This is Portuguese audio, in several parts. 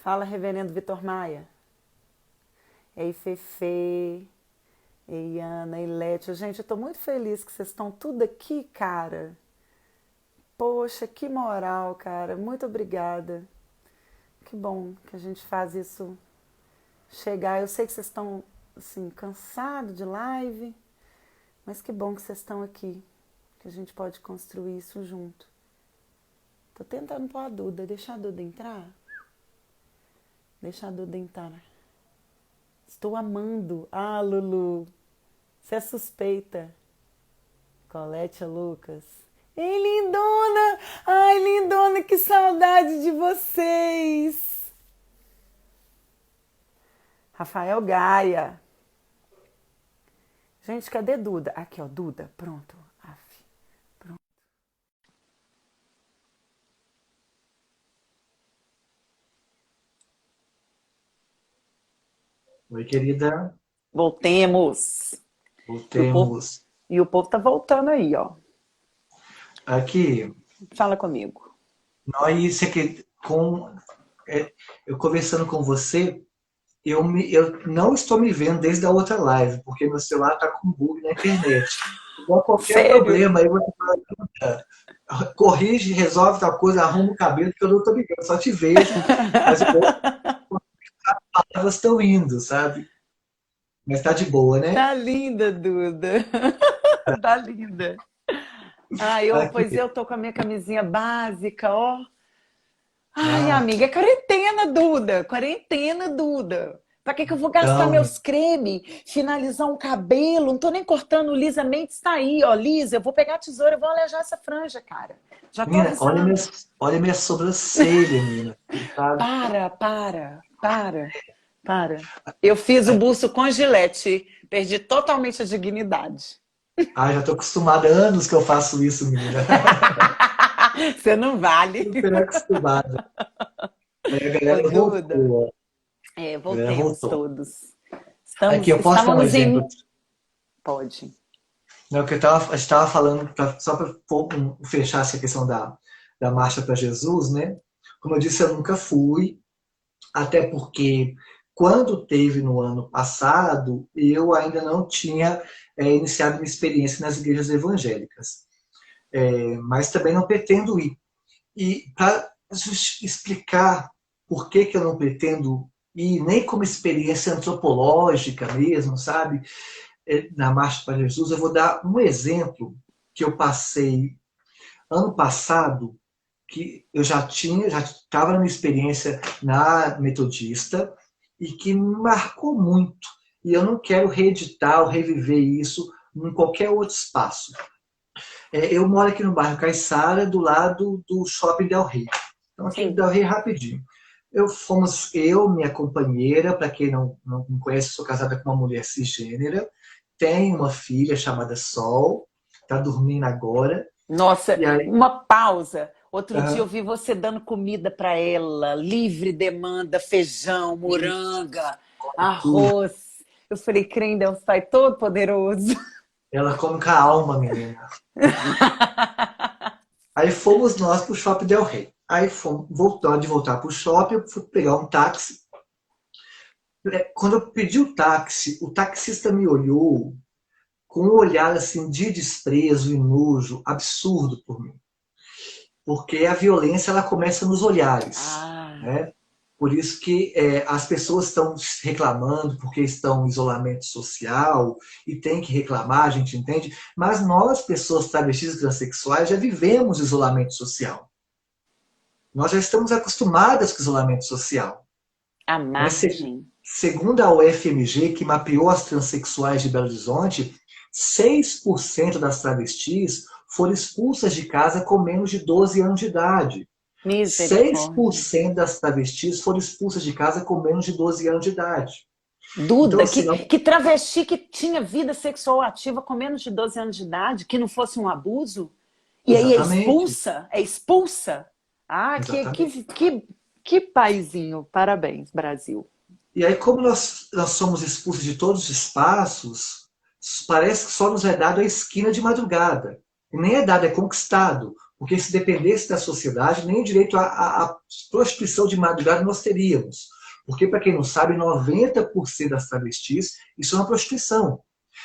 Fala, Reverendo Vitor Maia. Ei, Fefe. Ei, Ana, ei, Létia. Gente, eu tô muito feliz que vocês estão tudo aqui, cara. Poxa, que moral, cara. Muito obrigada. Que bom que a gente faz isso chegar. Eu sei que vocês estão, assim, cansados de live, mas que bom que vocês estão aqui, que a gente pode construir isso junto. Tô tentando pôr a Duda. Deixa a Duda entrar. Deixa a Duda entrar. Estou amando. Ah, Lulu, você é suspeita. Colete Lucas. Ei, lindona! Ai, lindona, que saudade de vocês! Rafael Gaia. Gente, cadê Duda? Aqui, ó, Duda. Pronto. Aff, pronto. Oi, querida. Voltemos. E o povo, Voltemos. e o povo tá voltando aí, ó. Aqui, Fala comigo. nós aqui, é, eu conversando com você, eu não estou me vendo desde a outra live, porque meu celular está com bug na internet. Igual qualquer Sério? problema, aí você fala, corrige, resolve tal coisa, arruma o cabelo, que eu não estou me vendo, só te vejo, mas as palavras estão indo, sabe? Mas tá de boa, né? Tá linda, Duda. Tá linda. Pois Aqui. eu tô com a minha camisinha básica, ó. Ai, Ah, amiga, é quarentena, Duda. Quarentena, Duda. Pra que eu vou gastar então, meus creme, finalizar um cabelo? Não tô nem cortando lisamente, está aí, ó, lisa. Eu vou pegar a tesoura, eu vou alejar essa franja, cara. Já tô menina, avisando. olha minha sobrancelha, menina. Tá? Para. Eu fiz o buço com gilete. Perdi totalmente a dignidade. Ah, já tô acostumada há anos que eu faço isso, menina. Você não vale. Super acostumada. Aí a Ô, galera Duda. voltou, ó. A galera Voltemos voltou. todos. Aqui, eu posso dar um Estávamos exemplo? em. Pode. Não, que a gente estava falando, só para fechar essa questão da Marcha para Jesus, né? Como eu disse, eu nunca fui, até porque quando teve no ano passado, eu ainda não tinha iniciado minha experiência nas igrejas evangélicas. Mas também não pretendo ir. E para explicar por que eu não pretendo ir, nem como experiência antropológica mesmo, sabe? Na Marcha para Jesus, eu vou dar um exemplo que eu passei ano passado, que eu já estava na minha experiência na Metodista e que me marcou muito. E eu não quero reeditar ou reviver isso em qualquer outro espaço. Eu moro aqui no bairro Caiçara, do lado do Shopping Del Rey. Então, aqui do Sim. Del Rey, rapidinho. Eu, minha companheira, para quem não me conhece, sou casada com uma mulher cisgênera, tenho uma filha chamada Sol, está dormindo agora, Nossa, e aí, uma pausa. Outro dia eu ah, vi você dando comida para ela, livre demanda, feijão, isso, moranga, tudo. arroz. Eu falei, crê em Deus Pai Todo-Poderoso. Ela come com a alma, menina. Aí fomos nós pro Shopping Del Rey. Aí fomos, de voltar pro shopping, eu fui pegar um táxi. Quando eu pedi o taxista me olhou com um olhar assim de desprezo e nojo absurdo por mim. Porque a violência ela começa nos olhares, Ah, né? Por isso que as pessoas estão reclamando porque estão em isolamento social e tem que reclamar, a gente entende. Mas nós, pessoas travestis e transexuais, já vivemos isolamento social. Nós já estamos acostumadas com isolamento social. a Né? margem. Segundo a UFMG, que mapeou as transexuais de Belo Horizonte, 6% das travestis foram expulsas de casa com menos de 12 anos de idade. seis por Misericórdia. cento das travestis foram expulsas de casa com menos de 12 anos de idade. Então, Duda, assim, que travesti que tinha vida sexual ativa com menos de 12 anos de idade, que não fosse um abuso, e aí exatamente, é expulsa. Ah, exatamente. que paizinho. Parabéns, Brasil. E aí, como nós somos expulsos de todos os espaços, parece que só nos é dado a esquina de madrugada. E nem é dado, é conquistado. Porque se dependesse da sociedade, nem direito à prostituição de madrugada nós teríamos. Porque, para quem não sabe, 90% das travestis estão na prostituição.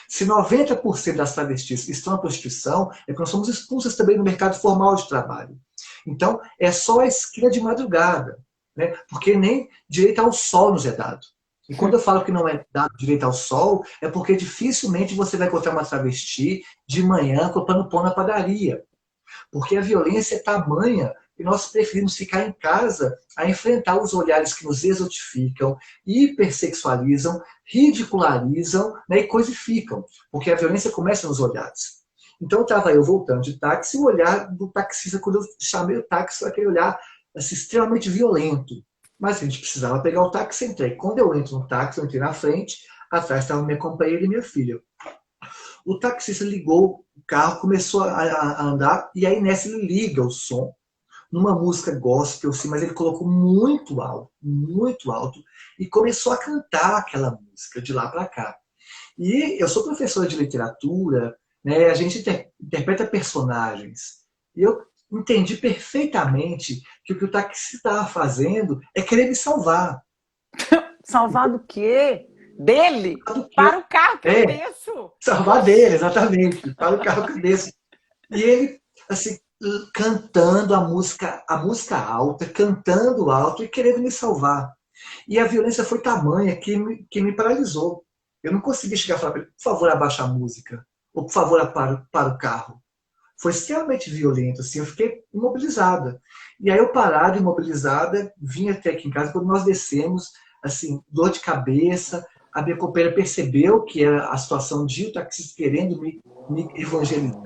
Se 90% das travestis estão na prostituição, é que nós somos expulsas também no mercado formal de trabalho. Então, é só a esquina de madrugada, né? Porque nem direito ao sol nos é dado. E quando eu falo que não é dado direito ao sol, é porque dificilmente você vai encontrar uma travesti de manhã comprando pão na padaria. Porque a violência é tamanha e nós preferimos ficar em casa a enfrentar os olhares que nos exotificam, hipersexualizam, ridicularizam, né, e coisificam. Porque a violência começa nos olhares. Então estava eu voltando de táxi, e o olhar do taxista, quando eu chamei o táxi, foi aquele olhar assim, extremamente violento. Mas a gente precisava pegar o táxi, entrei. Quando eu entro no táxi, eu entrei na frente, atrás estava minha companheira e minha filha. O taxista ligou o carro, começou a andar, e aí nessa ele liga o som, numa música gospel, assim, mas ele colocou muito alto, e começou a cantar aquela música de lá para cá. E eu sou professora de literatura, né, a gente interpreta personagens, e eu entendi perfeitamente que o que o taxista estava fazendo é querer me salvar. Salvar do quê? Dele? Para o carro que eu É, desço. salvar dele, exatamente, para o carro que eu desço. E ele, assim, cantando a música alta, cantando alto e querendo me salvar. E a violência foi tamanha que me paralisou. Eu não consegui chegar e falar para ele, por favor, abaixa a música. Ou, por favor, para o carro. Foi extremamente violento, assim, eu fiquei imobilizada. E aí eu parada, imobilizada, vim até aqui em casa, quando nós descemos, assim, dor de cabeça, a minha companheira percebeu que era a situação de o taxista querendo me evangelizar.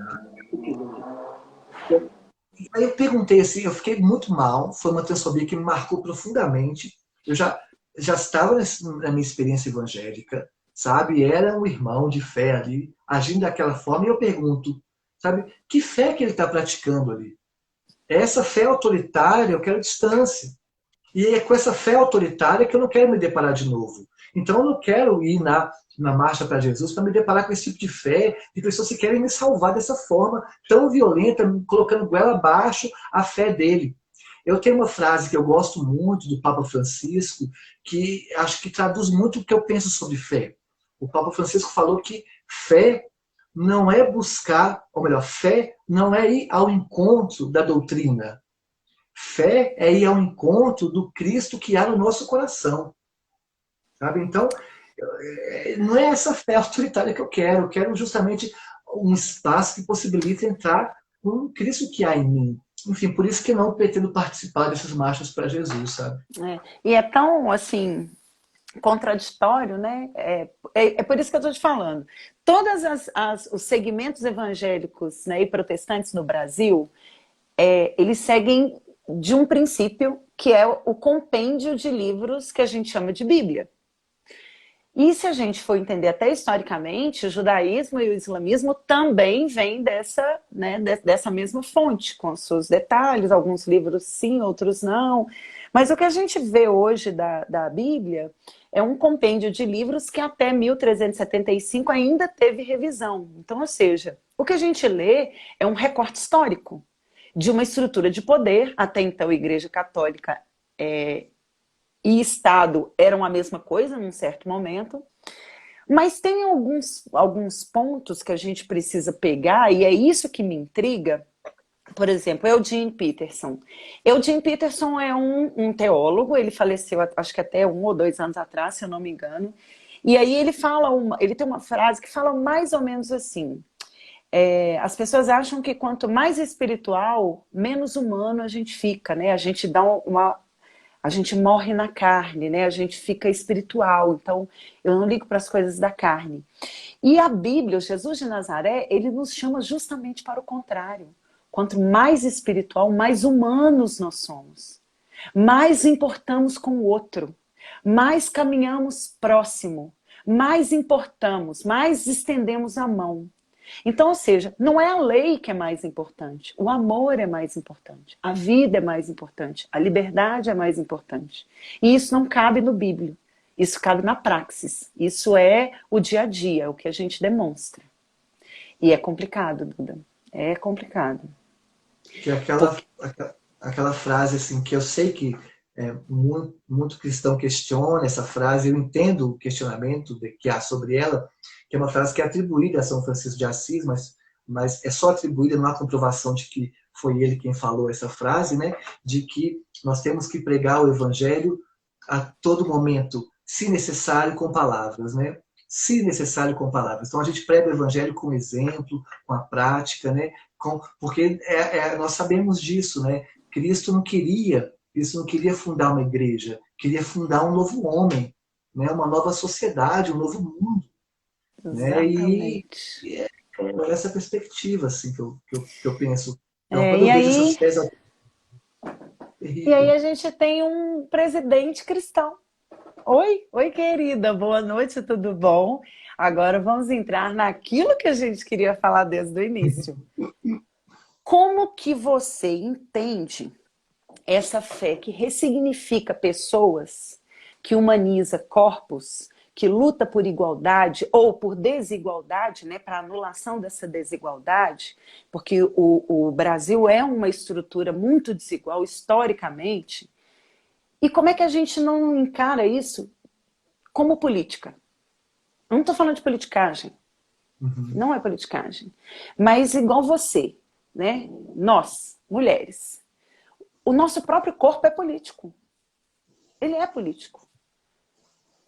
Aí eu perguntei assim, eu fiquei muito mal, foi uma transfobia que me marcou profundamente. Eu já estava na minha experiência evangélica, sabe? Era um irmão de fé ali, agindo daquela forma, e eu pergunto, sabe, que fé que ele está praticando ali? Essa fé autoritária, eu quero distância. E é com essa fé autoritária que eu não quero me deparar de novo. Então eu não quero ir na marcha para Jesus para me deparar com esse tipo de fé, de pessoas que querem me salvar dessa forma tão violenta, colocando goela abaixo a fé dele. Eu tenho uma frase que eu gosto muito do Papa Francisco, que acho que traduz muito o que eu penso sobre fé. O Papa Francisco falou que fé não é buscar, ou melhor, fé não é ir ao encontro da doutrina. Fé é ir ao encontro do Cristo que há no nosso coração. Sabe? Então, não é essa fé autoritária que eu quero justamente um espaço que possibilite entrar com o Cristo que há em mim. Enfim, por isso que não pretendo participar dessas marchas para Jesus, sabe? E é tão, assim, contraditório, né? É por isso que eu estou te falando. Todos os segmentos evangélicos, né, e protestantes no Brasil, eles seguem de um princípio que é o compêndio de livros que a gente chama de Bíblia. E se a gente for entender até historicamente, o judaísmo e o islamismo também vêm dessa, né, dessa mesma fonte, com seus detalhes, alguns livros sim, outros não. Mas o que a gente vê hoje da Bíblia é um compêndio de livros que até 1375 ainda teve revisão. Então, ou seja, o que a gente lê é um recorte histórico de uma estrutura de poder. Até então a Igreja Católica e Estado eram a mesma coisa num certo momento, mas tem alguns pontos que a gente precisa pegar, e é isso que me intriga. Por exemplo, Eugene Peterson. Eugene Peterson é um teólogo, ele faleceu acho que até 1 ou 2 anos atrás, se eu não me engano, e aí ele tem uma frase que fala mais ou menos assim: as pessoas acham que quanto mais espiritual, menos humano a gente fica, né? A gente a gente morre na carne, né? A gente fica espiritual, então eu não ligo para as coisas da carne. E a Bíblia, o Jesus de Nazaré, ele nos chama justamente para o contrário. Quanto mais espiritual, mais humanos nós somos. Mais importamos com o outro. Mais caminhamos próximo. Mais importamos, mais estendemos a mão. Então, ou seja, não é a lei que é mais importante, o amor é mais importante, a vida é mais importante, a liberdade é mais importante. E isso não cabe no bíblico, isso cabe na praxis, isso é o dia a dia, o que a gente demonstra. E é complicado, Duda, é complicado. Que é aquela frase assim, que eu sei que muito cristão questiona essa frase, eu entendo o questionamento que há sobre ela, que é uma frase que é atribuída a São Francisco de Assis, mas é só atribuída, não há comprovação de que foi ele quem falou essa frase, né? De que nós temos que pregar o evangelho a todo momento, se necessário, com palavras, né? Se necessário, com palavras. Então a gente prega o evangelho com exemplo, com a prática, né? Porque nós sabemos disso, né? Cristo não queria fundar uma igreja, queria fundar um novo homem, né? Uma nova sociedade, um novo mundo, né? Exatamente. E é essa perspectiva assim que eu penso. Então, É, quando eu vejo essas teses, é e aí terrível. a gente tem um presidente cristão. Oi, querida, boa noite, tudo bom? Agora vamos entrar naquilo que a gente queria falar desde o início. Como que você entende essa fé que ressignifica pessoas, que humaniza corpos, que luta por igualdade ou por desigualdade, né, para anulação dessa desigualdade, porque o Brasil é uma estrutura muito desigual historicamente. E como é que a gente não encara isso como política? Eu não estou falando de politicagem, Uhum. não é politicagem, mas igual você, né? Nós, mulheres, o nosso próprio corpo é político. Ele é político.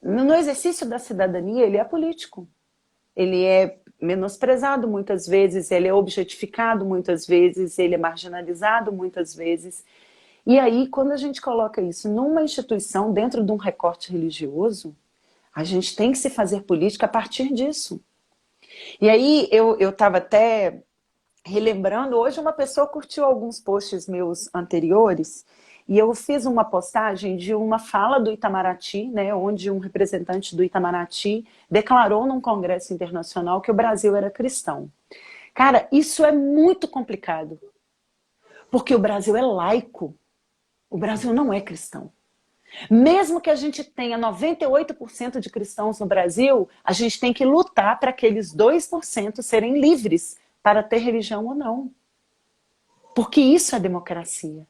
No exercício da cidadania, ele é político. Ele é menosprezado muitas vezes, ele é objetificado muitas vezes, ele é marginalizado muitas vezes. E aí, quando a gente coloca isso numa instituição, dentro de um recorte religioso, a gente tem que se fazer política a partir disso. E aí, eu estava até relembrando, hoje uma pessoa curtiu alguns posts meus anteriores e eu fiz uma postagem de uma fala do Itamaraty, né, onde um representante do Itamaraty declarou num congresso internacional que o Brasil era cristão. Cara, isso é muito complicado, porque o Brasil é laico, o Brasil não é cristão. Mesmo que a gente tenha 98% de cristãos no Brasil, a gente tem que lutar para aqueles 2% serem livres para ter religião ou não. Porque isso é democracia.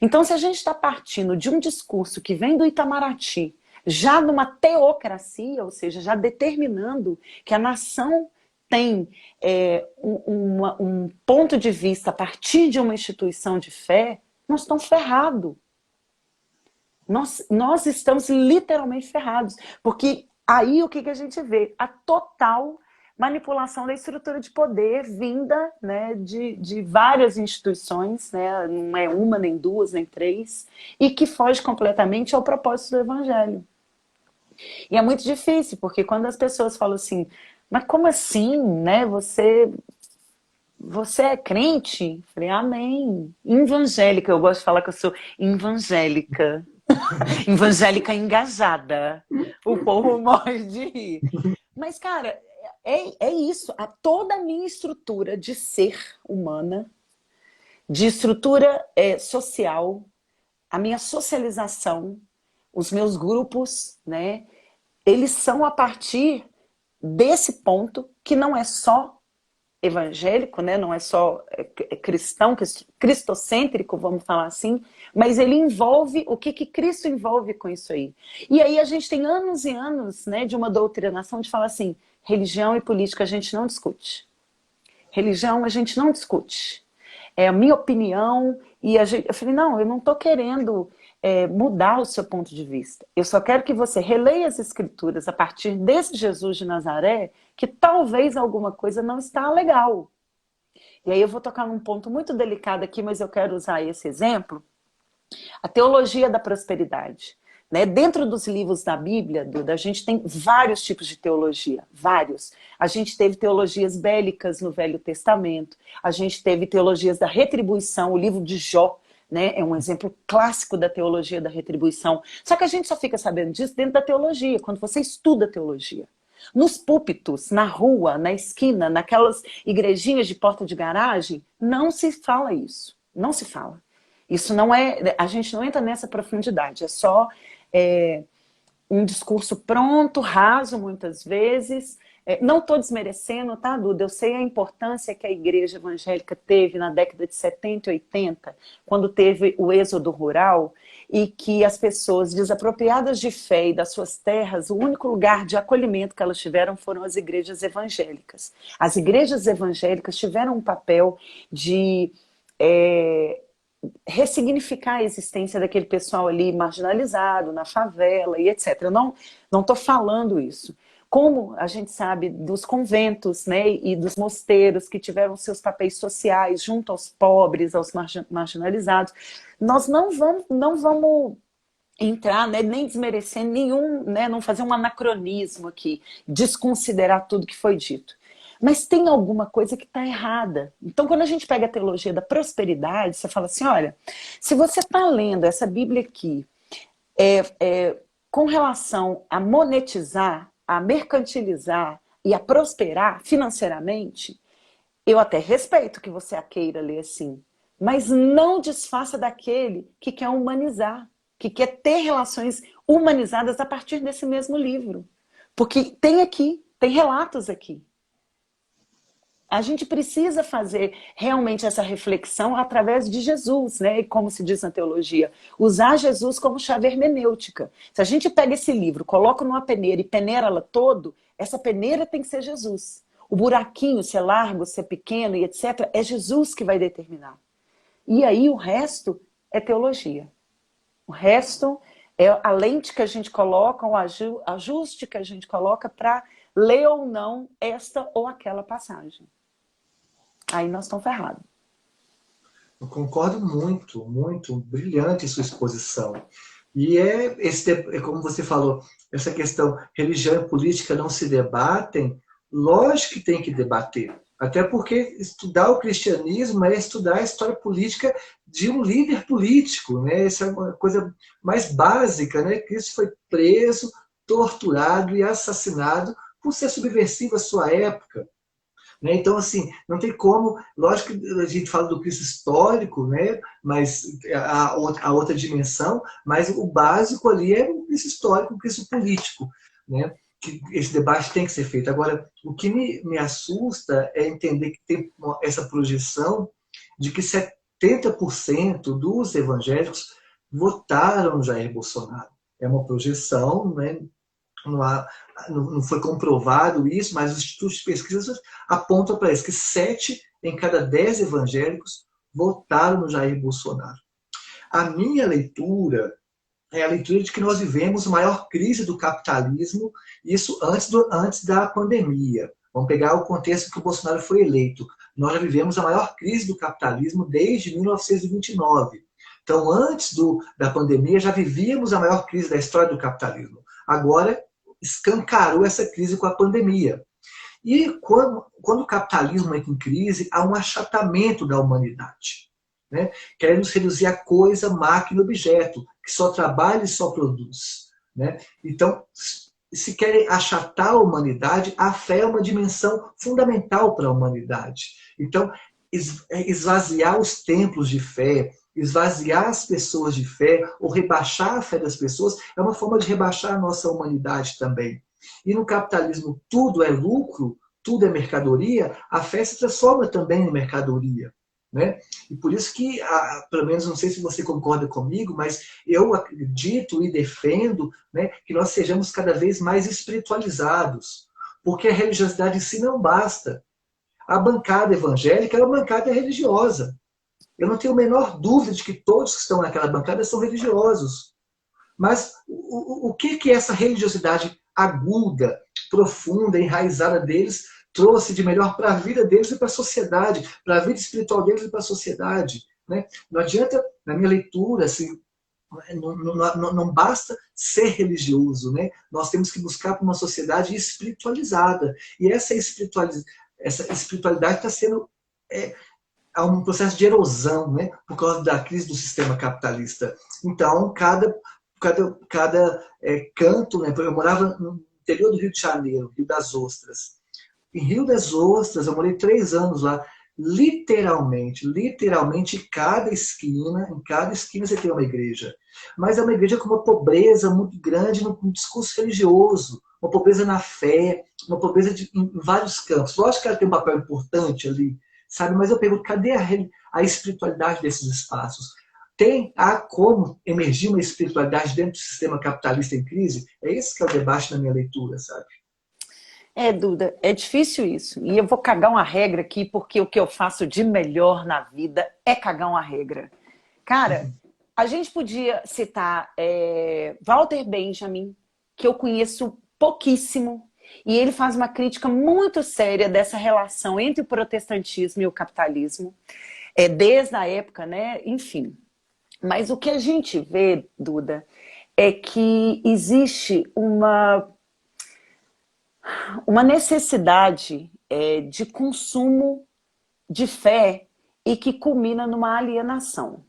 Então, se a gente está partindo de um discurso que vem do Itamaraty, já numa teocracia, ou seja, já determinando que a nação tem um ponto de vista a partir de uma instituição de fé, nós estamos ferrados. Nós estamos literalmente ferrados. Porque aí o que a gente vê? A total manipulação da estrutura de poder vinda, né, de várias instituições, né, não é uma, nem duas, nem três, e que foge completamente ao propósito do evangelho. E é muito difícil, porque quando as pessoas falam assim, mas como assim, né, você é crente? Eu falei, amém. Evangélica, eu gosto de falar que eu sou evangélica. Evangélica engajada. O povo morre de rir. Mas, cara, é isso. Toda a minha estrutura de ser humana, de estrutura social, a minha socialização, os meus grupos, né? Eles são a partir desse ponto que não é só evangélico, né? Não é só cristão, cristocêntrico, vamos falar assim, mas ele envolve o que Cristo envolve com isso aí. E aí a gente tem anos e anos, né, de uma doutrinação de falar assim, religião e política a gente não discute. Religião a gente não discute. É a minha opinião e eu falei, não, eu não estou querendo mudar o seu ponto de vista. Eu só quero que você releia as escrituras a partir desse Jesus de Nazaré, que talvez alguma coisa não está legal. E aí eu vou tocar num ponto muito delicado aqui, mas eu quero usar esse exemplo. A teologia da prosperidade. Né? Dentro dos livros da Bíblia, Duda, a gente tem vários tipos de teologia, vários. A gente teve teologias bélicas no Velho Testamento, a gente teve teologias da retribuição, o livro de Jó, né? É um exemplo clássico da teologia da retribuição. Só que a gente só fica sabendo disso dentro da teologia, quando você estuda teologia. Nos púlpitos, na rua, na esquina, naquelas igrejinhas de porta de garagem, não se fala isso, não se fala. Isso não é, a gente não entra nessa profundidade, é só um discurso pronto, raso muitas vezes, Não estou desmerecendo, tá, Duda? Eu sei a importância que a igreja evangélica teve na década de 70 e 80, quando teve o êxodo rural, e que as pessoas desapropriadas de fé e das suas terras, o único lugar de acolhimento que elas tiveram foram as igrejas evangélicas. As igrejas evangélicas tiveram um papel de ressignificar a existência daquele pessoal ali marginalizado, na favela e etc. Eu não estou falando isso. Como a gente sabe dos conventos, né, e dos mosteiros que tiveram seus papéis sociais junto aos pobres, aos marginalizados, nós não vamos entrar, né, nem desmerecer nenhum, né, não fazer um anacronismo aqui, desconsiderar tudo que foi dito. Mas tem alguma coisa que está errada. Então, quando a gente pega a teologia da prosperidade, você fala assim, olha, se você está lendo essa Bíblia aqui com relação a monetizar, a mercantilizar e a prosperar financeiramente, eu até respeito que você a queira ler assim, mas não desfaça daquele que quer humanizar, que quer ter relações humanizadas a partir desse mesmo livro. Porque tem relatos aqui. A gente precisa fazer realmente essa reflexão através de Jesus, né? E como se diz na teologia, usar Jesus como chave hermenêutica. Se a gente pega esse livro, coloca numa peneira e peneira ela todo, essa peneira tem que ser Jesus. O buraquinho, se é largo, se é pequeno e etc., é Jesus que vai determinar. E aí o resto é teologia. O resto é a lente que a gente coloca, o ajuste que a gente coloca para ler ou não esta ou aquela passagem. Aí nós estamos ferrados. Eu concordo muito, muito. Brilhante sua exposição. E como você falou, essa questão religião e política não se debatem, lógico que tem que debater. Até porque estudar o cristianismo é estudar a história política de um líder político, né? Essa é uma coisa mais básica, né? Cristo foi preso, torturado e assassinado por ser subversivo à sua época. Né? Então, assim, não tem como. Lógico que a gente fala do Cristo histórico, né? Mas a outra dimensão, mas o básico ali é o Cristo histórico, o Cristo político. Né? Que esse debate tem que ser feito. Agora, o que me assusta é entender que tem essa projeção de que 70% dos evangélicos votaram Jair Bolsonaro. É uma projeção, né? Não foi comprovado isso, mas os institutos de pesquisa apontam para isso, que 7 em cada 10 evangélicos votaram no Jair Bolsonaro. A minha leitura é a leitura de que nós vivemos a maior crise do capitalismo, isso antes da pandemia. Vamos pegar o contexto que o Bolsonaro foi eleito. Nós já vivemos a maior crise do capitalismo desde 1929. Então, antes da pandemia, já vivíamos a maior crise da história do capitalismo. Agora, escancarou essa crise com a pandemia. E quando o capitalismo entra em crise, há um achatamento da humanidade. Né? Queremos reduzir a coisa, máquina, objeto, que só trabalha e só produz. Né? Então, se querem achatar a humanidade, a fé é uma dimensão fundamental para a humanidade. Então, esvaziar os templos de fé, esvaziar as pessoas de fé ou rebaixar a fé das pessoas é uma forma de rebaixar a nossa humanidade também. E no capitalismo tudo é lucro, tudo é mercadoria, a fé se transforma também em mercadoria. Né? E por isso que, pelo menos não sei se você concorda comigo, mas eu acredito e defendo, né, que nós sejamos cada vez mais espiritualizados, porque a religiosidade em si não basta. A bancada evangélica é uma bancada religiosa. Eu não tenho a menor dúvida de que todos que estão naquela bancada são religiosos. Mas o que essa religiosidade aguda, profunda, enraizada deles trouxe de melhor para a vida deles e para a sociedade, para a vida espiritual deles e para a sociedade? Né? Não adianta, na minha leitura, assim, não basta ser religioso. Né? Nós temos que buscar para uma sociedade espiritualizada. E essa espiritualidade está sendo... há um processo de erosão, né, por causa da crise do sistema capitalista. Então, cada canto, né, eu morava no interior do Rio de Janeiro, Rio das Ostras. Em Rio das Ostras, eu morei 3 anos lá, literalmente, em cada esquina você tem uma igreja. Mas é uma igreja com uma pobreza muito grande no discurso religioso. uma pobreza na fé, uma pobreza em vários campos. Lógico que ela tem um papel importante ali, sabe? Mas eu pergunto, cadê a espiritualidade desses espaços? Há como emergir uma espiritualidade dentro do sistema capitalista em crise? É esse que é o debate na minha leitura, sabe? Duda, é difícil isso. E eu vou cagar uma regra aqui, porque o que eu faço de melhor na vida é cagar uma regra. Cara, a gente podia citar Walter Benjamin, que eu conheço pouquíssimo, e ele faz uma crítica muito séria dessa relação entre o protestantismo e o capitalismo, desde a época, né? Enfim. Mas o que a gente vê, Duda, é que existe uma necessidade de consumo de fé e que culmina numa alienação.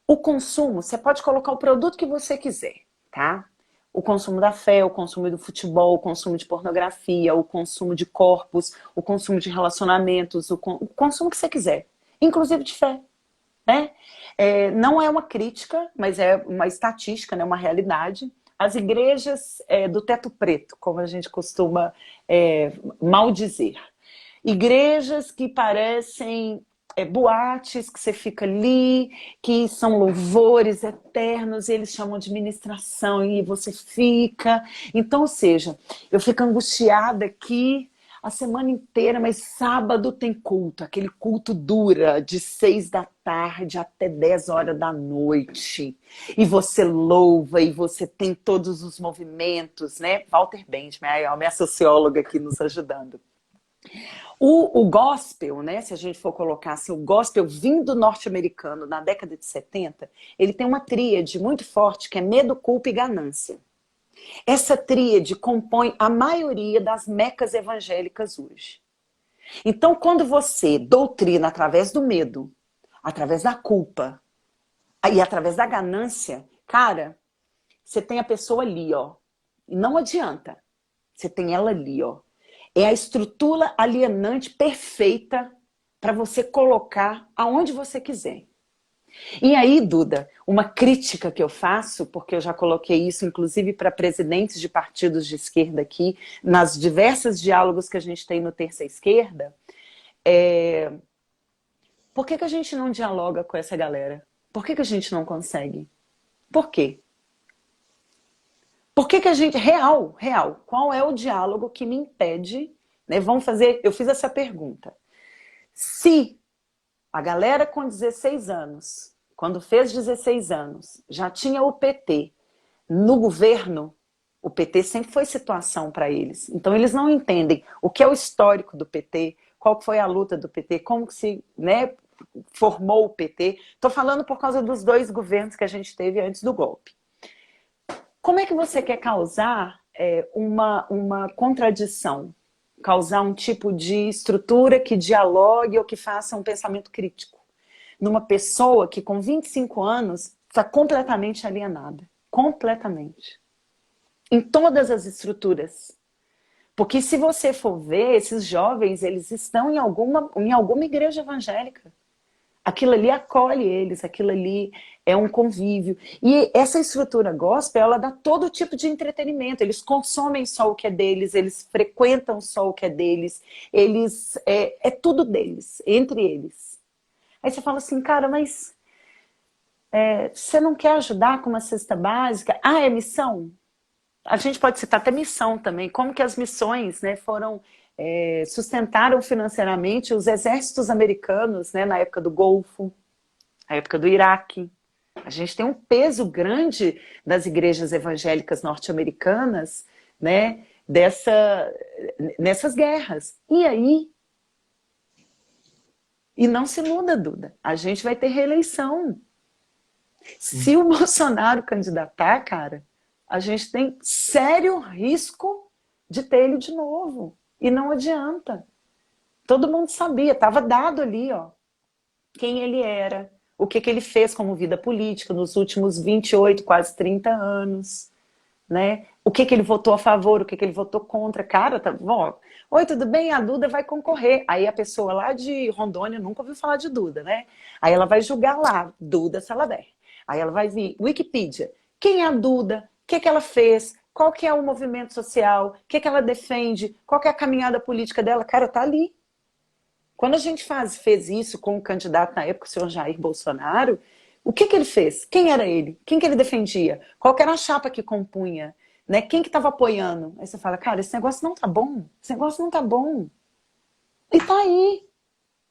O consumo, você pode colocar o produto que você quiser, tá? O consumo da fé, o consumo do futebol, o consumo de pornografia, o consumo de corpos, o consumo de relacionamentos, o consumo que você quiser, inclusive de fé, né? Não é uma crítica, mas é uma estatística, né? Uma realidade. As igrejas do teto preto, como a gente costuma mal dizer. Igrejas que parecem boates, que você fica ali, que são louvores eternos, e eles chamam de ministração, e você fica. Então, ou seja, eu fico angustiada aqui a semana inteira, mas sábado tem culto. Aquele culto dura de 6 da tarde até 10 horas da noite. E você louva, e você tem todos os movimentos, né? Walter Benjamin, a minha socióloga aqui nos ajudando. O gospel, né, se a gente for colocar assim, o gospel vindo norte-americano na década de 70, ele tem uma tríade muito forte que é medo, culpa e ganância. Essa tríade compõe a maioria das mecas evangélicas hoje. Então, quando você doutrina através do medo, através da culpa e através da ganância, cara, você tem a pessoa ali, ó. E não adianta. Você tem ela ali, ó. É a estrutura alienante perfeita para você colocar aonde você quiser. E aí, Duda, uma crítica que eu faço, porque eu já coloquei isso, inclusive, para presidentes de partidos de esquerda aqui, nas diversos diálogos que a gente tem no Terça Esquerda, por que a gente não dialoga com essa galera? Por que a gente não consegue? Por quê? Por que a gente... Real, qual é o diálogo que me impede, né? Vamos fazer... Eu fiz essa pergunta. Se a galera com 16 anos, quando fez 16 anos, já tinha o PT no governo, o PT sempre foi situação para eles. Então eles não entendem o que é o histórico do PT, qual foi a luta do PT, como que se, né, formou o PT. Estou falando por causa dos 2 governos que a gente teve antes do golpe. Como é que você quer causar uma contradição? Causar um tipo de estrutura que dialogue ou que faça um pensamento crítico numa pessoa que com 25 anos está completamente alienada. Completamente. Em todas as estruturas. Porque se você for ver, esses jovens, eles estão em alguma igreja evangélica. Aquilo ali acolhe eles, aquilo ali é um convívio. E essa estrutura gospel, ela dá todo tipo de entretenimento. Eles consomem só o que é deles, eles frequentam só o que é deles, eles é tudo deles, entre eles. Aí você fala assim, cara, mas você não quer ajudar com uma cesta básica? Ah, é missão? A gente pode citar até missão também. Como que as missões, né, sustentaram financeiramente os exércitos americanos, né, na época do Golfo, na época do Iraque. A gente tem um peso grande das igrejas evangélicas norte-americanas, né, nessas guerras. E aí? E não se muda, Duda. A gente vai ter reeleição. Se o Bolsonaro candidatar, cara, a gente tem sério risco de ter ele de novo. E não adianta. Todo mundo sabia, estava dado ali, ó, quem ele era, o que ele fez como vida política nos últimos 28, quase 30 anos, né? O que ele votou a favor, o que ele votou contra. Cara, tá bom. Oi, tudo bem? A Duda vai concorrer. Aí a pessoa lá de Rondônia nunca ouviu falar de Duda, né? Aí ela vai julgar lá, Duda Salaber. Aí ela vai vir, Wikipedia. Quem é a Duda? O que ela fez? qual que é o movimento social, o que ela defende, qual que é a caminhada política dela. Cara, tá ali. Quando a gente fez isso com o candidato na época, o senhor Jair Bolsonaro, o que ele fez? Quem era ele? Quem que ele defendia? Qual que era a chapa que compunha? Né? Quem que estava apoiando? Aí você fala, cara, esse negócio não tá bom. Esse negócio não tá bom. E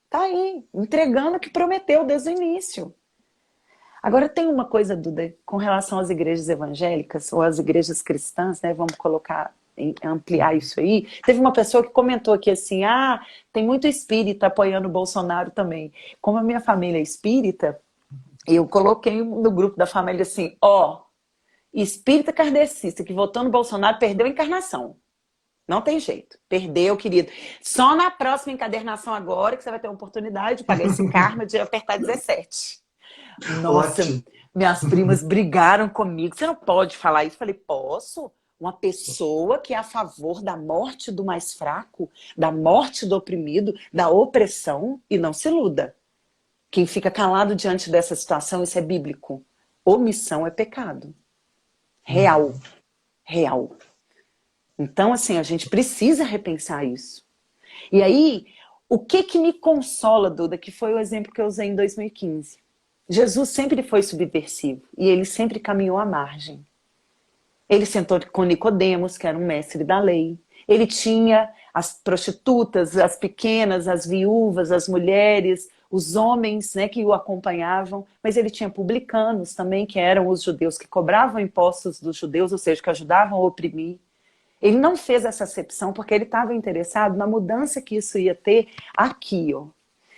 tá aí, entregando o que prometeu desde o início. Agora tem uma coisa, Duda, com relação às igrejas evangélicas ou às igrejas cristãs, né? Vamos colocar, ampliar isso aí. Teve uma pessoa que comentou aqui assim, tem muito espírita apoiando o Bolsonaro também. Como a minha família é espírita, eu coloquei no grupo da família assim, espírita kardecista que votou no Bolsonaro perdeu a encarnação. Não tem jeito. Perdeu, querido. Só na próxima encadernação agora que você vai ter a oportunidade de pagar esse karma de apertar 17. Nossa, Ótimo. minhas primas brigaram comigo. Você não pode falar isso. Eu falei, posso? Uma pessoa que é a favor da morte do mais fraco, da morte do oprimido, da opressão, e não se iluda. Quem fica calado diante dessa situação, isso é bíblico. Omissão é pecado. Real. Real. Então, assim, a gente precisa repensar isso. E aí, o que me consola, Duda, que foi o exemplo que eu usei em 2015. Jesus sempre foi subversivo e ele sempre caminhou à margem. Ele sentou com Nicodemos, que era um mestre da lei. Ele tinha as prostitutas, as pequenas, as viúvas, as mulheres, os homens, né, que o acompanhavam, mas ele tinha publicanos também, que eram os judeus que cobravam impostos dos judeus, ou seja, que ajudavam a oprimir. Ele não fez essa acepção porque ele estava interessado na mudança que isso ia ter aqui, ó.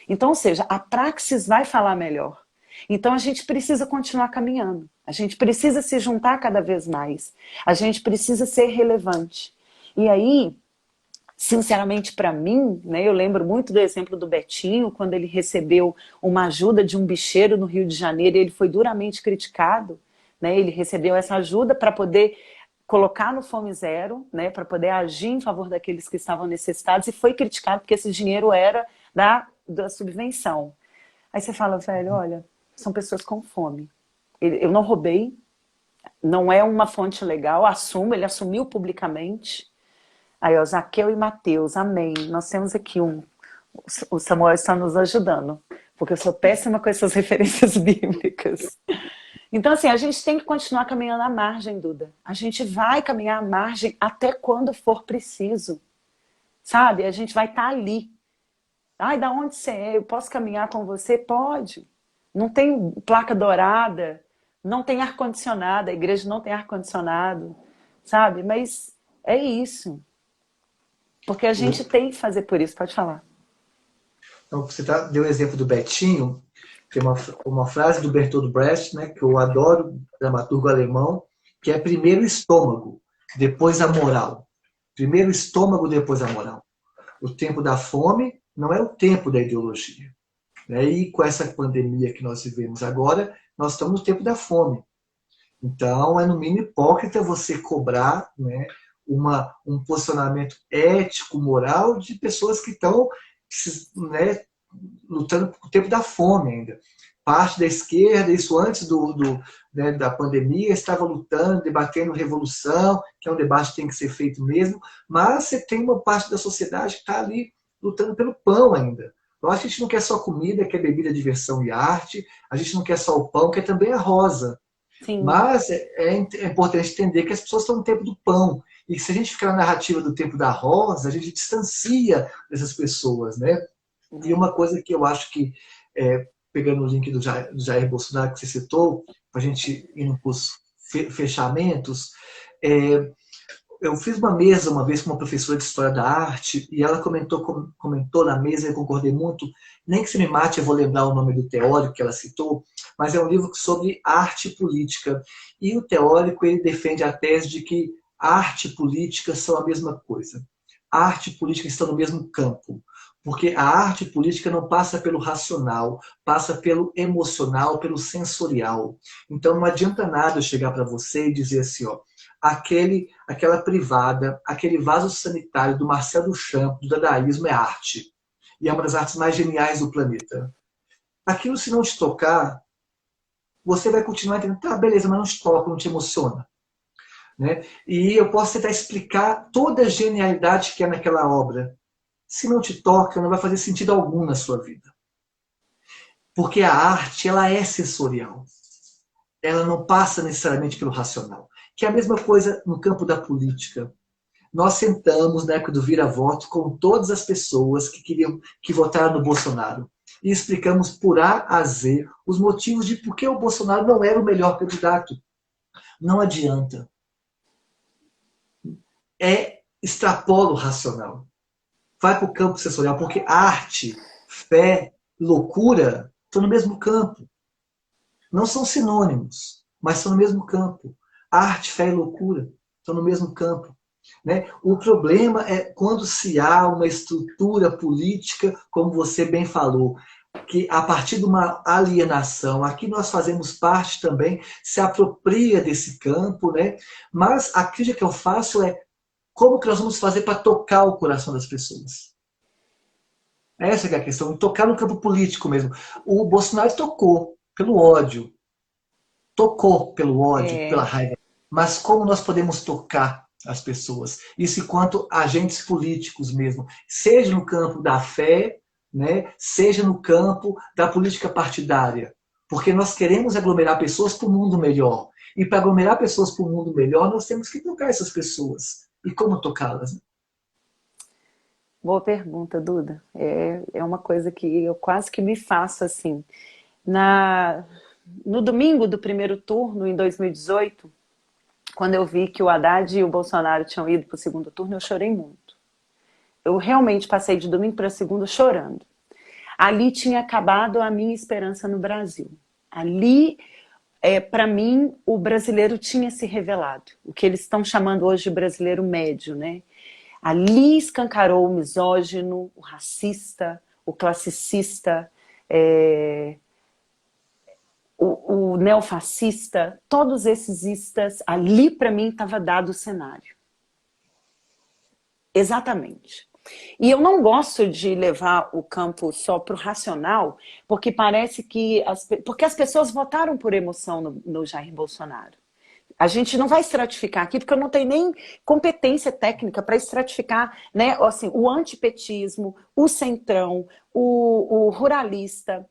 Então, ou seja, a praxis vai falar melhor. Então a gente precisa continuar caminhando. A gente precisa se juntar cada vez mais. A gente precisa ser relevante. E aí, sinceramente para mim, né, eu lembro muito do exemplo do Betinho, quando ele recebeu uma ajuda de um bicheiro no Rio de Janeiro e ele foi duramente criticado. Né, ele recebeu essa ajuda para poder colocar no Fome Zero, né, para poder agir em favor daqueles que estavam necessitados, e foi criticado porque esse dinheiro era da subvenção. Aí você fala, velho, olha, são pessoas com fome. Eu não roubei, não é uma fonte legal, assumo, ele assumiu publicamente. Aí, ó, Zaqueu e Mateus, amém. Nós temos aqui o Samuel está nos ajudando, porque eu sou péssima com essas referências bíblicas. Então, assim, a gente tem que continuar caminhando à margem, Duda. A gente vai caminhar à margem até quando for preciso. Sabe? A gente vai estar ali. Ai, da onde você é? Eu posso caminhar com você? Pode. Não tem placa dourada, não tem ar-condicionado, a igreja não tem ar-condicionado, sabe? Mas é isso. Porque a gente tem que fazer por isso, pode falar. Então, você deu o exemplo do Betinho, tem uma frase do Bertolt Brecht, né, que eu adoro, dramaturgo alemão, que é primeiro o estômago, depois a moral. Primeiro o estômago, depois a moral. O tempo da fome não é o tempo da ideologia. Né? E com essa pandemia que nós vivemos agora, nós estamos no tempo da fome. Então, é no mínimo hipócrita você cobrar, né, um posicionamento ético, moral de pessoas que estão, né, lutando por tempo da fome ainda. Parte da esquerda, isso antes né, da pandemia, estava lutando, debatendo revolução, que é um debate que tem que ser feito mesmo, mas você tem uma parte da sociedade que está ali lutando pelo pão ainda. Então, a gente não quer só comida, quer bebida, diversão e arte, a gente não quer só o pão, quer também a rosa. Sim. Mas é importante entender que as pessoas estão no tempo do pão. E que se a gente ficar na narrativa do tempo da rosa, a gente distancia dessas pessoas, né? E uma coisa que eu acho que, pegando o link do Jair Bolsonaro que você citou, para a gente ir para os fechamentos, eu fiz uma mesa uma vez com uma professora de História da Arte e ela comentou na mesa, e eu concordei muito, nem que se me mate eu vou lembrar o nome do teórico que ela citou, mas é um livro sobre arte e política. E o teórico ele defende a tese de que arte e política são a mesma coisa. Arte e política estão no mesmo campo. Porque a arte e política não passa pelo racional, passa pelo emocional, pelo sensorial. Então não adianta nada eu chegar para você e dizer assim, ó, aquela privada, aquele vaso sanitário do Marcel Duchamp, do dadaísmo, é arte. E é uma das artes mais geniais do planeta. Aquilo, se não te tocar, você vai continuar entendendo, tá, beleza, mas não te toca, não te emociona. né? E eu posso tentar explicar toda a genialidade que é naquela obra. Se não te toca, não vai fazer sentido algum na sua vida. Porque a arte, ela é sensorial. Ela não passa necessariamente pelo racional. Que é a mesma coisa no campo da política. Nós sentamos na época do vira-voto com todas as pessoas que votaram no Bolsonaro e explicamos por A a Z os motivos de por que o Bolsonaro não era o melhor candidato. Não adianta. Extrapola o racional. Vai para o campo sensorial, porque arte, fé, loucura estão no mesmo campo. Não são sinônimos, mas estão no mesmo campo. Arte, fé e loucura estão no mesmo campo. Né? O problema é quando se há uma estrutura política, como você bem falou, que a partir de uma alienação, aqui nós fazemos parte também, se apropria desse campo, né? Mas a crítica que eu faço é como que nós vamos fazer para tocar o coração das pessoas? Essa que é a questão, tocar no campo político mesmo. O Bolsonaro tocou pelo ódio, pela É, raiva. Mas como nós podemos tocar as pessoas? Isso enquanto agentes políticos mesmo, seja no campo da fé, né, seja no campo da política partidária. Porque nós queremos aglomerar pessoas para um mundo melhor. E para aglomerar pessoas para um mundo melhor, nós temos que tocar essas pessoas. E como tocá-las? boa pergunta, Duda. É uma coisa que eu quase que me faço assim. Na, no domingo do primeiro turno, em 2018, quando eu vi que o Haddad e o Bolsonaro tinham ido para o segundo turno, eu chorei muito. Eu realmente passei de domingo para segundo chorando. Ali tinha acabado a minha esperança no Brasil. Ali, para mim, o brasileiro tinha se revelado. O que eles estão chamando hoje de brasileiro médio, né? Ali escancarou o misógino, o racista, o classicista, o neofascista, todos esses istas, ali para mim estava dado o cenário. Exatamente. E eu não gosto de levar o campo só para o racional, porque parece que porque as pessoas votaram por emoção no Jair Bolsonaro. A gente não vai estratificar aqui, porque eu não tenho nem competência técnica para estratificar, né, assim, o antipetismo, o centrão, o ruralista,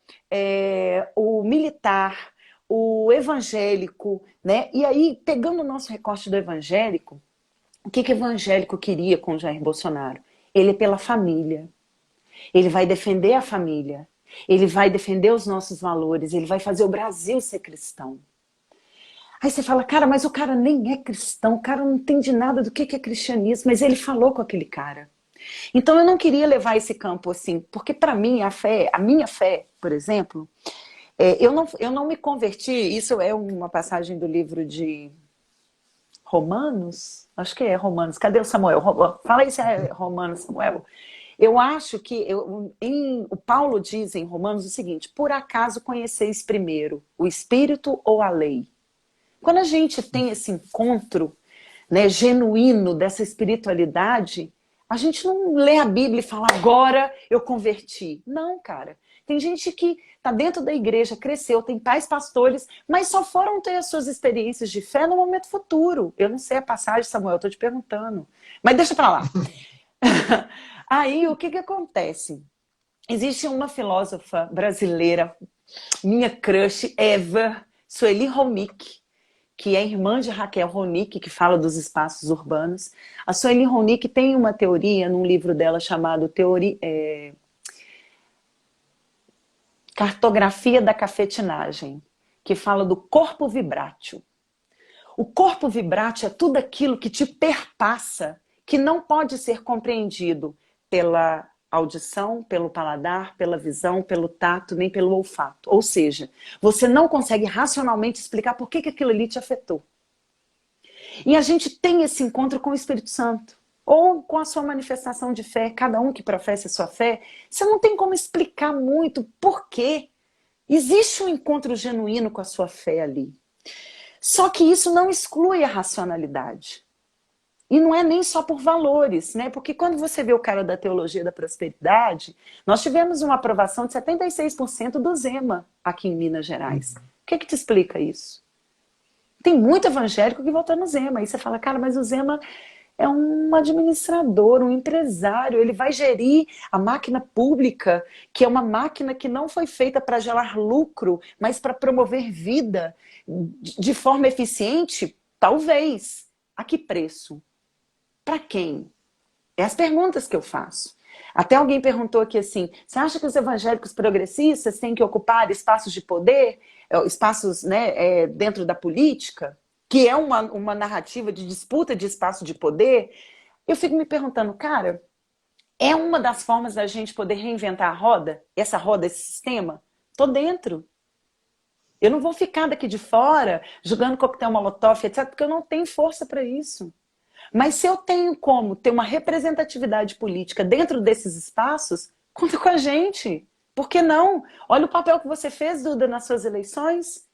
o militar, o evangélico, né? E aí, pegando o nosso recorte do evangélico, o que o evangélico queria com o Jair Bolsonaro? Ele é pela família. Ele vai defender a família. Ele vai defender os nossos valores. Ele vai fazer o Brasil ser cristão. Aí você fala, cara, mas o cara nem é cristão. O cara não entende nada do que é cristianismo. Mas ele falou com aquele cara. Então eu não queria levar esse campo assim. Porque para mim, a minha fé, por exemplo, eu não me converti. Isso é uma passagem do livro de Romanos? Acho que é Romanos. Cadê o Samuel? Fala aí se é Romanos, Samuel. Eu acho que o Paulo diz em Romanos o seguinte: por acaso conheceis primeiro o Espírito ou a lei? Quando a gente tem esse encontro, né, genuíno dessa espiritualidade, a gente não lê a Bíblia e fala, agora eu converti. Não, cara. Tem gente que está dentro da igreja, cresceu, tem pais pastores, mas só foram ter as suas experiências de fé no momento futuro. Eu não sei a passagem, Samuel, estou te perguntando. Mas deixa para lá. Aí, o que acontece? Existe uma filósofa brasileira, minha crush ever, Sueli Ronick, que é irmã de Raquel Ronick, que fala dos espaços urbanos. A Sueli Ronick tem uma teoria num livro dela chamado Cartografia da Cafetinagem, que fala do corpo vibrátil. O corpo vibrátil é tudo aquilo que te perpassa, que não pode ser compreendido pela audição, pelo paladar, pela visão, pelo tato, nem pelo olfato. Ou seja, você não consegue racionalmente explicar por que aquilo ali te afetou. E a gente tem esse encontro com o Espírito Santo, ou com a sua manifestação de fé, cada um que professa a sua fé, você não tem como explicar muito por quê. Existe um encontro genuíno com a sua fé ali. Só que isso não exclui a racionalidade. E não é nem só por valores, né? Porque quando você vê o cara da teologia da prosperidade, nós tivemos uma aprovação de 76% do Zema aqui em Minas Gerais. O que te explica isso? Tem muito evangélico que vota no Zema. Aí você fala, cara, mas o Zema é um administrador, um empresário, ele vai gerir a máquina pública, que é uma máquina que não foi feita para gerar lucro, mas para promover vida de forma eficiente? Talvez. A que preço? Para quem? É as perguntas que eu faço. Até alguém perguntou aqui assim, você acha que os evangélicos progressistas têm que ocupar espaços de poder, espaços, né, dentro da política, que é uma narrativa de disputa de espaço de poder? Eu fico me perguntando, cara, é uma das formas da gente poder reinventar a roda, esse sistema? Tô dentro. Eu não vou ficar daqui de fora jogando coquetel molotov, etc., porque eu não tenho força para isso. Mas se eu tenho como ter uma representatividade política dentro desses espaços, conta com a gente. Por que não? Olha o papel que você fez, Duda, nas suas eleições.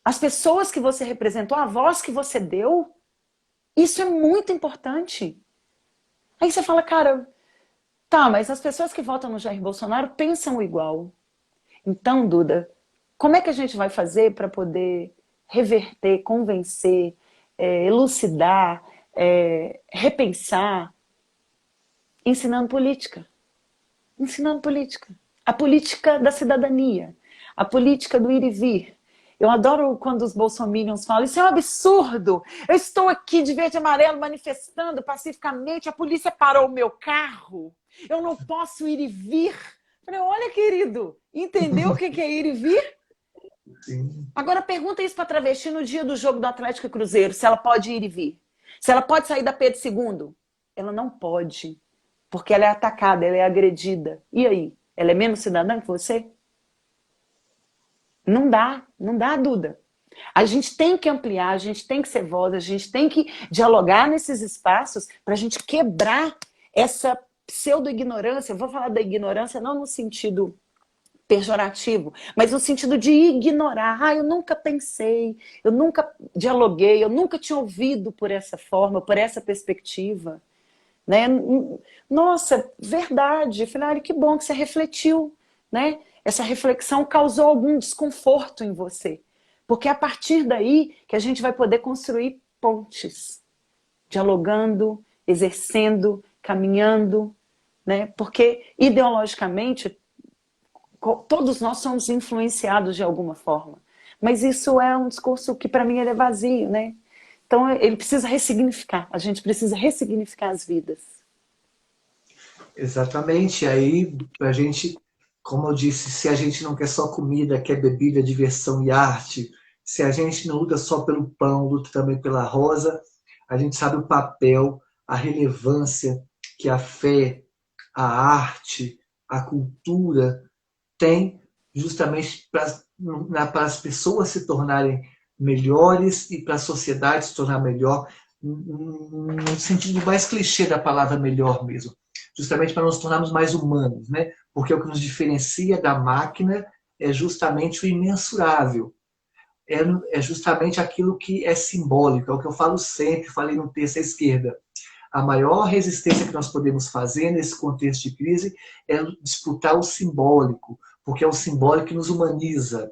As pessoas que você representou, a voz que você deu. Isso é muito importante. Aí você fala, cara, tá, mas as pessoas que votam no Jair Bolsonaro pensam igual. Então, Duda, como é que a gente vai fazer para poder reverter, convencer, elucidar, repensar, ensinando política? Ensinando política. A política da cidadania, a política do ir e vir. Eu adoro quando os bolsominions falam, isso é um absurdo, eu estou aqui de verde e amarelo manifestando pacificamente, a polícia parou o meu carro, eu não posso ir e vir. Eu falei, olha, querido, entendeu o que é ir e vir? Sim. Agora pergunta isso para a travesti no dia do jogo do Atlético e Cruzeiro, se ela pode ir e vir. Se ela pode sair da Pedro II. Ela não pode, porque ela é atacada, ela é agredida. E aí? Ela é menos cidadã que você? Não dá, não dá, Duda. A gente tem que ampliar, a gente tem que ser voz, a gente tem que dialogar nesses espaços para a gente quebrar essa pseudo-ignorância. Eu vou falar da ignorância não no sentido pejorativo, mas no sentido de ignorar. Ah, eu nunca pensei, eu nunca dialoguei, eu nunca tinha ouvido por essa forma, por essa perspectiva. Né? Nossa, verdade. Eu falei, ah, que bom que você refletiu. Né? Essa reflexão causou algum desconforto em você. Porque é a partir daí que a gente vai poder construir pontes. Dialogando, exercendo, caminhando. Né? Porque, ideologicamente, todos nós somos influenciados de alguma forma. Mas isso é um discurso que, para mim, ele é vazio, né? Então, ele precisa ressignificar. A gente precisa ressignificar as vidas. Exatamente. Aí, a gente, como eu disse, se a gente não quer só comida, quer bebida, diversão e arte, se a gente não luta só pelo pão, luta também pela rosa, a gente sabe o papel, a relevância que a fé, a arte, a cultura tem justamente para as pessoas se tornarem melhores e para a sociedade se tornar melhor, no sentido mais clichê da palavra melhor mesmo. Justamente para nos tornarmos mais humanos, né? Porque o que nos diferencia da máquina é justamente o imensurável. É justamente aquilo que é simbólico, é o que eu falo sempre, falei no texto à esquerda. A maior resistência que nós podemos fazer nesse contexto de crise é disputar o simbólico, porque é o simbólico que nos humaniza.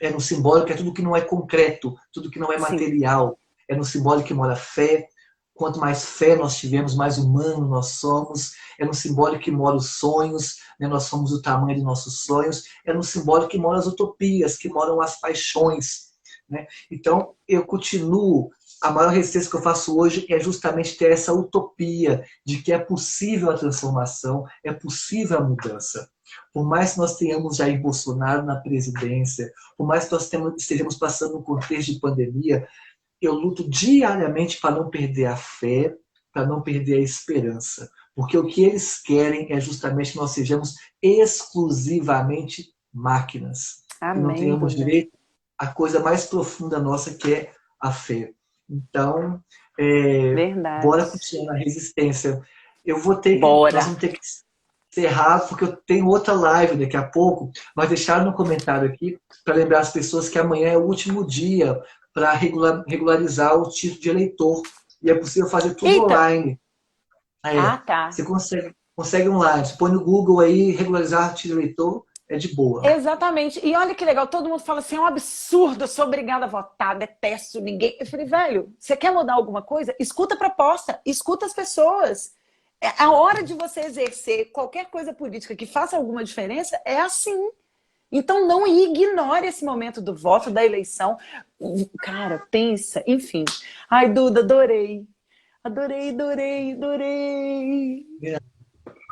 É no simbólico que é tudo que não é concreto, tudo que não é Sim. material. É no simbólico que mora a fé. Quanto mais fé nós tivermos, mais humano nós somos. É no simbólico que moram os sonhos, né? Nós somos o tamanho de nossos sonhos. É no simbólico que moram as utopias, que moram as paixões. Né? Então, eu continuo. A maior resistência que eu faço hoje é justamente ter essa utopia de que é possível a transformação, é possível a mudança. Por mais que nós tenhamos Jair Bolsonaro na presidência, por mais que nós estejamos passando um contexto de pandemia, eu luto diariamente para não perder a fé, para não perder a esperança. Porque o que eles querem é justamente que nós sejamos exclusivamente máquinas. E não Amém, tenhamos Duda. direito à coisa mais profunda nossa, que é a fé. Então, Verdade. bora continuar na resistência. Nós Bora. vamos ter que encerrar, porque eu tenho outra live daqui a pouco, mas deixaram no comentário aqui para lembrar as pessoas que amanhã é o último dia para regularizar o título de eleitor. E é possível fazer tudo Eita! online. Ah, tá. Você consegue online. Você põe no Google aí, regularizar título de eleitor, é de boa. Exatamente. E olha que legal, todo mundo fala assim, é um absurdo, eu sou obrigada a votar, detesto ninguém. Eu falei, velho, você quer mudar alguma coisa? Escuta a proposta, escuta as pessoas. É a hora de você exercer qualquer coisa política que faça alguma diferença, é assim. Então não ignore esse momento do voto, da eleição. Cara, pensa, enfim. Ai, Duda, adorei. Adorei, adorei, adorei.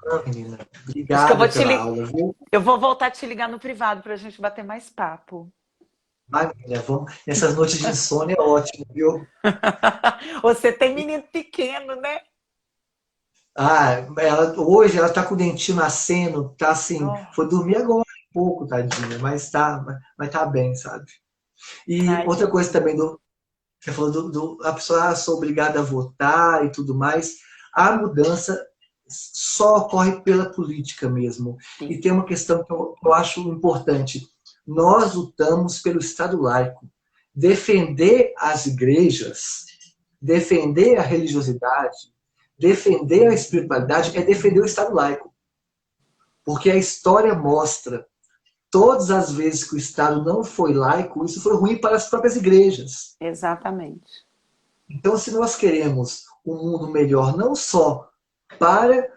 Não, menina, Acho que obrigada pela aula, viu? eu vou voltar a te ligar no privado pra gente bater mais papo. Vai, menina, vamos. Essas noites de insônia é ótimo, viu? Você tem menino pequeno, né? Hoje ela tá com o dentinho nascendo, tá assim, Oh, foi dormir agora um pouco, tadinha, mas tá bem, sabe? E ai, que outra coisa bom. também você falou a pessoa sou obrigada a votar e tudo mais. A mudança só ocorre pela política mesmo. E Sim, tem uma questão que eu acho importante. Nós lutamos pelo Estado laico. Defender as igrejas, defender a religiosidade, defender a espiritualidade é defender o Estado laico. Porque a história mostra, todas as vezes que o Estado não foi laico, isso foi ruim para as próprias igrejas. exatamente. Então, se nós queremos um mundo melhor, não só para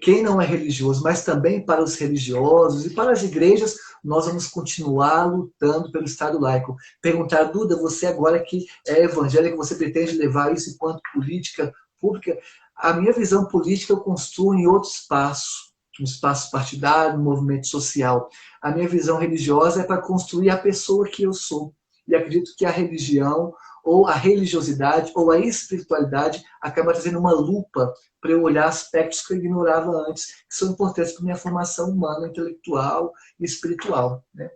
quem não é religioso, mas também para os religiosos e para as igrejas, nós vamos continuar lutando pelo Estado laico. Perguntar, Duda, você agora que é evangélica, você pretende levar isso enquanto política pública? A minha visão política eu construo em outro espaço, no espaço partidário, no movimento social. A minha visão religiosa é para construir a pessoa que eu sou. E acredito que a religião ou a religiosidade ou a espiritualidade acaba trazendo uma lupa para eu olhar aspectos que eu ignorava antes, que são importantes para minha formação humana, intelectual e espiritual. Né?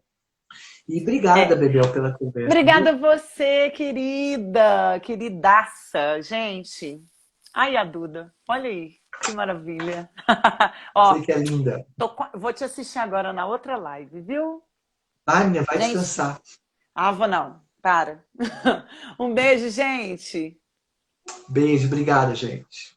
E obrigada, É. Bebel, pela conversa, Obrigada viu? a você, querida, queridaça, gente. Ai, a Duda, olha aí, que maravilha. Sei Ó, que é linda. vou te assistir agora na outra live, viu? Ai, minha, vai Gente, descansar. vou não, para. Um beijo, gente. Beijo, obrigada, gente.